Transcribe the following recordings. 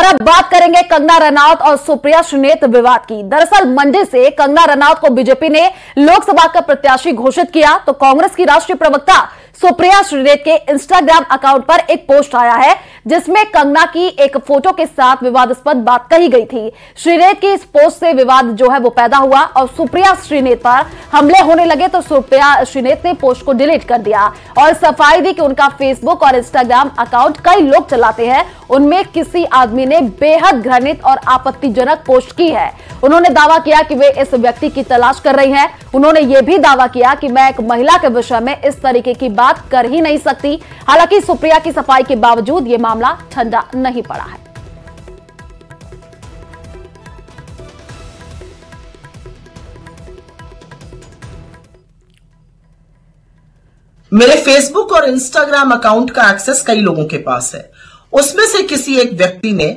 और अब बात करेंगे कंगना रनौत और सुप्रिया श्रीनेत विवाद की। दरअसल मंडी से कंगना रनौत को बीजेपी ने लोकसभा का प्रत्याशी घोषित किया तो कांग्रेस की राष्ट्रीय प्रवक्ता सुप्रिया श्रीनेत के इंस्टाग्राम अकाउंट पर एक पोस्ट आया है जिसमें कंगना की एक फोटो के साथ विवादास्पद बात कही गई थी। श्रीनेत की इस पोस्ट से विवाद जो है वो पैदा हुआ और सुप्रिया श्रीनेत पर हमले होने लगे तो सुप्रिया श्रीनेत ने पोस्ट को डिलीट कर दिया और सफाई दी कि उनका फेसबुक और इंस्टाग्राम अकाउंट कई लोग चलाते हैं, उनमें किसी आदमी ने बेहद घृणित और आपत्तिजनक पोस्ट की है। उन्होंने दावा किया कि वे इस व्यक्ति की तलाश कर रही हैं। उन्होंने यह भी दावा किया कि मैं एक महिला के विषय में इस तरीके की बात कर ही नहीं सकती। हालांकि सुप्रिया की सफाई के बावजूद यह मामला ठंडा नहीं पड़ा है। मेरे फेसबुक और इंस्टाग्राम अकाउंट का एक्सेस कई लोगों के पास है। उसमें से किसी एक व्यक्ति ने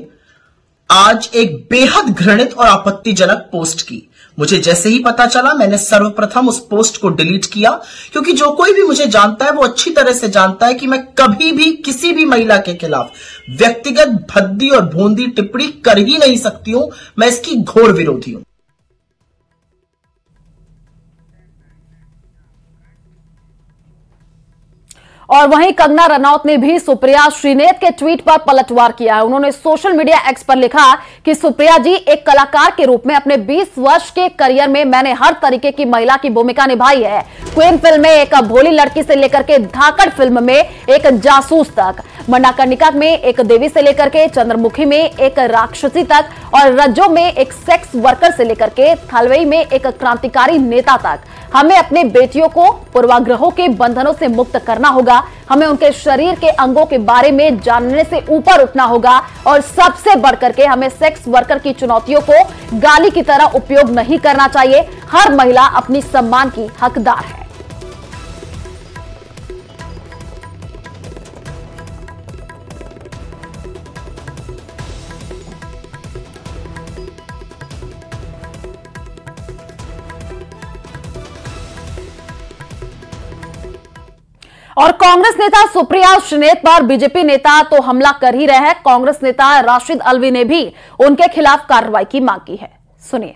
आज एक बेहद घृणित और आपत्तिजनक पोस्ट की। मुझे जैसे ही पता चला मैंने सर्वप्रथम उस पोस्ट को डिलीट किया, क्योंकि जो कोई भी मुझे जानता है वो अच्छी तरह से जानता है कि मैं कभी भी किसी भी महिला के खिलाफ व्यक्तिगत भद्दी और भोंदी टिप्पणी कर ही नहीं सकती हूं। मैं इसकी घोर विरोधी हूं। और वहीं कंगना रनौत ने भी सुप्रिया श्रीनेत के ट्वीट पर पलटवार किया है। उन्होंने सोशल मीडिया एक्स पर लिखा कि सुप्रिया जी, एक कलाकार के रूप में अपने 20 वर्ष के करियर में मैंने हर तरीके की महिला की भूमिका निभाई है। क्वीन फिल्म में एक भोली लड़की से लेकर के धाकड़ फिल्म में एक जासूस तक, मंडाकर्णिका में एक देवी से लेकर के चंद्रमुखी में एक राक्षसी तक और रज्जो में एक सेक्स वर्कर से लेकर के थलवई में एक क्रांतिकारी नेता तक। हमें अपने बेटियों को पूर्वाग्रहों के बंधनों से मुक्त करना होगा। हमें उनके शरीर के अंगों के बारे में जानने से ऊपर उठना होगा और सबसे बढ़कर के हमें सेक्स वर्कर की चुनौतियों को गाली की तरह उपयोग नहीं करना चाहिए। हर महिला अपनी सम्मान की हकदार है। और कांग्रेस नेता सुप्रिया श्रीनेत पर बीजेपी नेता तो हमला कर ही रहे हैं। कांग्रेस नेता राशिद अलवी ने भी उनके खिलाफ कार्रवाई की मांग की है। सुनिए।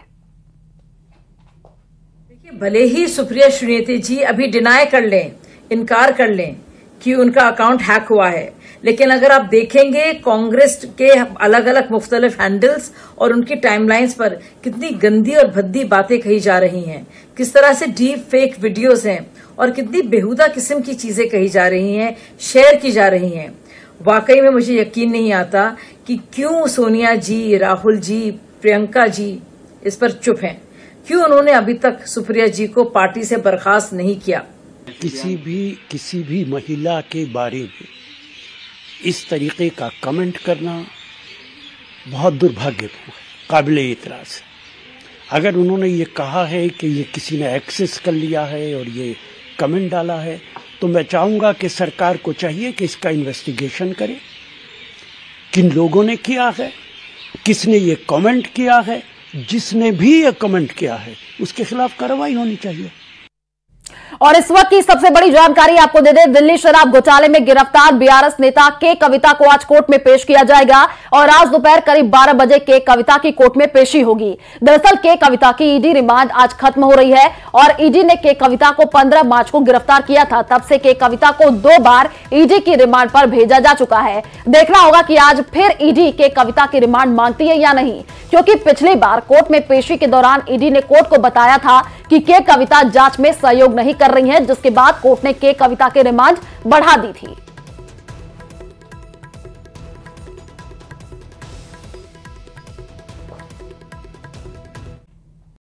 देखिए, भले ही सुप्रिया श्रीनेत जी अभी डिनाई कर लें, इनकार कर लें कि उनका अकाउंट हैक हुआ है, लेकिन अगर आप देखेंगे कांग्रेस के अलग अलग मुख्तलिफ हैंडल्स और उनकी टाइमलाइंस पर कितनी गंदी और भद्दी बातें कही जा रही हैं, किस तरह से डीप फेक वीडियोस हैं और कितनी बेहुदा किस्म की चीजें कही जा रही हैं, शेयर की जा रही हैं। वाकई में मुझे यकीन नहीं आता कि क्यों सोनिया जी, राहुल जी, प्रियंका जी इस पर चुप हैं। क्यों उन्होंने अभी तक सुप्रिया जी को पार्टी से बर्खास्त नहीं किया। किसी भी महिला के बारे में इस तरीके का कमेंट करना बहुत दुर्भाग्यपूर्ण है, काबिल एतराज है। अगर उन्होंने ये कहा है कि ये किसी ने एक्सेस कर लिया है और ये कमेंट डाला है, तो मैं चाहूंगा कि सरकार को चाहिए कि इसका इन्वेस्टिगेशन करे। किन लोगों ने किया है, किसने ये कमेंट किया है, जिसने भी ये कमेंट किया है उसके खिलाफ कार्रवाई होनी चाहिए। और इस वक्त की सबसे बड़ी जानकारी आपको दे दें, दिल्ली शराब घोटाले में गिरफ्तार बीआरएस नेता के कविता को आज कोर्ट में पेश किया जाएगा और आज दोपहर करीब 12 बजे के कविता की कोर्ट में पेशी होगी। दरअसल के कविता की ईडी रिमांड आज खत्म हो रही है और ईडी ने के कविता को 15 मार्च को गिरफ्तार किया था। तब से के कविता को 2 बार ईडी की रिमांड पर भेजा जा चुका है। देखना होगा कि आज फिर ईडी के कविता की रिमांड मांगती है या नहीं, क्योंकि पिछली बार कोर्ट में पेशी के दौरान ईडी ने कोर्ट को बताया था कि के कविता जांच में सहयोग नहीं कर रही है, जिसके बाद कोर्ट ने के कविता की रिमांड बढ़ा दी थी।